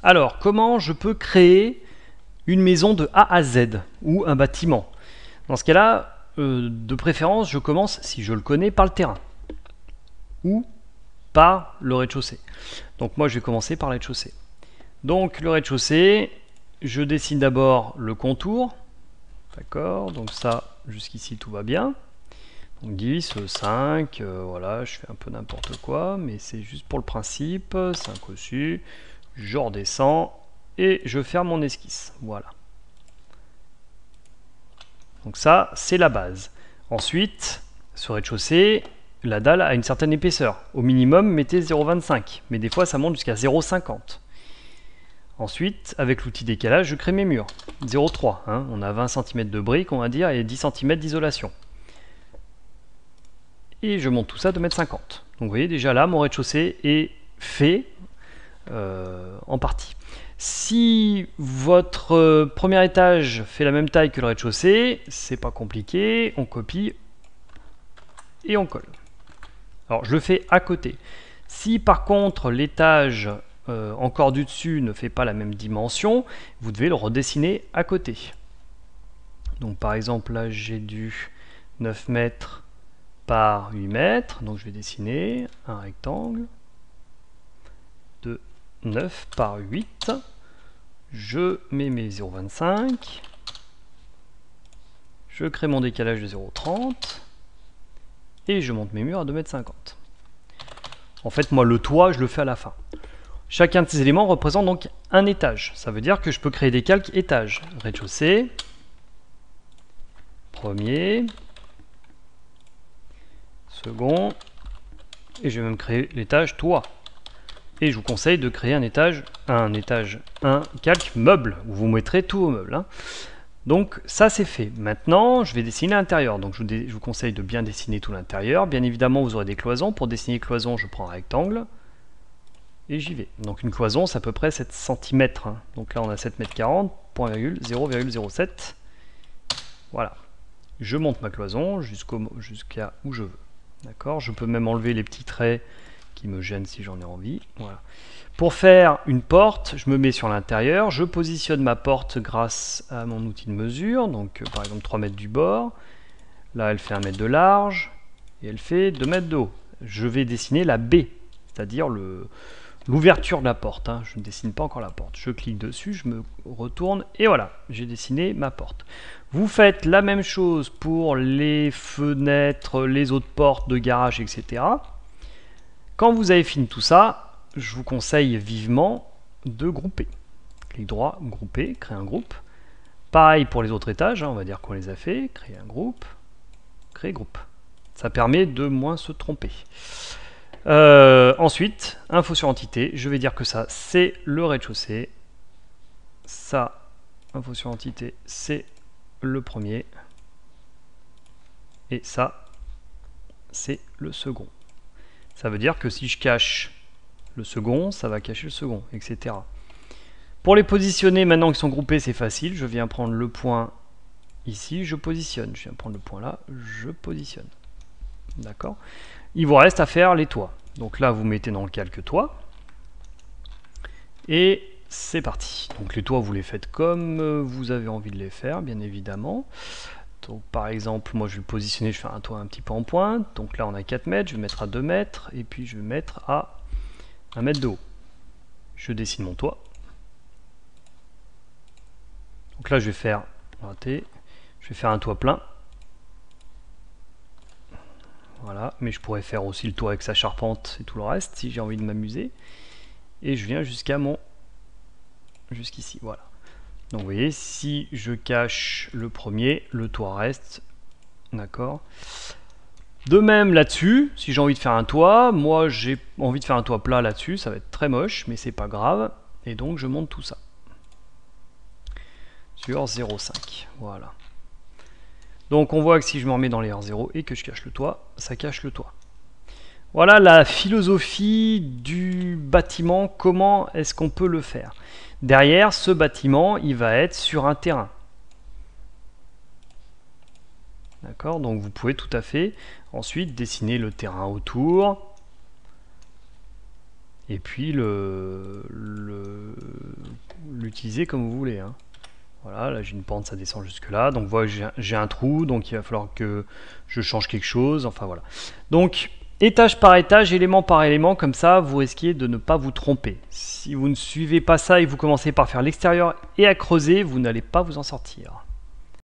Alors, comment je peux créer une maison de A à Z ou un bâtiment? Dans ce cas-là, de préférence, je commence, si je le connais, par le terrain ou par le rez-de-chaussée. Donc moi, je vais commencer par le rez-de-chaussée. Donc le rez-de-chaussée, je dessine d'abord le contour. D'accord, donc ça, jusqu'ici, tout va bien. Donc 10, 5, voilà, je fais un peu n'importe quoi, mais c'est juste pour le principe. 5 au-dessus, je redescends et je ferme mon esquisse. Voilà. Donc ça, c'est la base. Ensuite, sur rez-de-chaussée, la dalle a une certaine épaisseur. Au minimum, mettez 0,25, mais des fois, ça monte jusqu'à 0,50. Ensuite, avec l'outil décalage, je crée mes murs. 0,3, hein, on a 20 cm de briques, on va dire, et 10 cm d'isolation. Et je monte tout ça de 2,50 m. Donc vous voyez, déjà là, mon rez-de-chaussée est fait en partie. Si votre premier étage fait la même taille que le rez-de-chaussée, c'est pas compliqué, on copie et on colle. Alors je le fais à côté. Si par contre l'étage encore du dessus ne fait pas la même dimension, vous devez le redessiner à côté. Donc par exemple là j'ai du 9 mètres par 8 mètres, donc je vais dessiner un rectangle de 9 par 8. Je mets mes 0,25, je crée mon décalage de 0,30 et je monte mes murs à 2,50 m. En fait, moi, le toit, je le fais à la fin. Chacun de ces éléments représente donc un étage. Ça veut dire que je peux créer des calques étages. Rez-de-chaussée, premier, second, et je vais même créer l'étage toit. Et je vous conseille de créer un calque meuble, où vous mettrez tous vos meubles. Hein. Donc ça c'est fait. Maintenant, je vais dessiner l'intérieur. Donc je vous conseille de bien dessiner tout l'intérieur. Bien évidemment, vous aurez des cloisons. Pour dessiner les cloisons, je prends un rectangle. Et j'y vais. Donc une cloison, c'est à peu près 7 cm. Hein. Donc là, on a 7,40 m, point virgule, 0,07. Voilà. Je monte ma cloison jusqu'à où je veux. D'accord. Je peux même enlever les petits traits qui me gênent si j'en ai envie. Voilà. Pour faire une porte, je me mets sur l'intérieur, je positionne ma porte grâce à mon outil de mesure, donc par exemple 3 mètres du bord. Là, elle fait 1 mètre de large et elle fait 2 mètres de haut. Je vais dessiner la baie, c'est-à-dire l'ouverture de la porte. Hein. Je ne dessine pas encore la porte. Je clique dessus, je me retourne et voilà, j'ai dessiné ma porte. Vous faites la même chose pour les fenêtres, les autres portes de garage, etc. Quand vous avez fini tout ça, je vous conseille vivement de grouper. Clic droit, grouper, créer un groupe. Pareil pour les autres étages, hein, on va dire qu'on les a fait. Créer un groupe, créer groupe. Ça permet de moins se tromper. Ensuite, info sur entité, je vais dire que ça, c'est le rez-de-chaussée. Ça, info sur entité, c'est le premier. Et ça, c'est le second. Ça veut dire que si je cache le second, ça va cacher le second, etc. Pour les positionner, maintenant qu'ils sont groupés, c'est facile. Je viens prendre le point ici, je positionne. Je viens prendre le point là, je positionne. D'accord. Il vous reste à faire les toits. Donc là, vous mettez dans le calque toit. Et c'est parti. Donc les toits, vous les faites comme vous avez envie de les faire, bien évidemment. Donc par exemple, moi je vais le positionner, je vais faire un toit un petit peu en pointe. Donc là, on a 4 mètres, je vais mettre à 2 mètres. Et puis je vais mettre à 1 mètre de haut. Je dessine mon toit. Donc là, je vais faire un toit plein. Voilà, mais je pourrais faire aussi le toit avec sa charpente et tout le reste si j'ai envie de m'amuser. Et je viens jusqu'ici, voilà. Donc vous voyez, si je cache le premier, le toit reste. D'accord. De même là-dessus, si j'ai envie de faire un toit, moi j'ai envie de faire un toit plat là-dessus, ça va être très moche, mais c'est pas grave. Et donc je monte tout ça. Sur 0,5. Voilà. Donc on voit que si je me remets dans les R0 et que je cache le toit, ça cache le toit. Voilà la philosophie du bâtiment, comment est-ce qu'on peut le faire. Derrière, ce bâtiment, il va être sur un terrain. D'accord, donc vous pouvez tout à fait ensuite dessiner le terrain autour. Et puis l'utiliser comme vous voulez, hein. Voilà, là j'ai une pente, ça descend jusque là. Donc voilà, j'ai un trou, donc il va falloir que je change quelque chose. Enfin voilà. Donc étage par étage, élément par élément, comme ça vous risquez de ne pas vous tromper. Si vous ne suivez pas ça et que vous commencez par faire l'extérieur et à creuser, vous n'allez pas vous en sortir.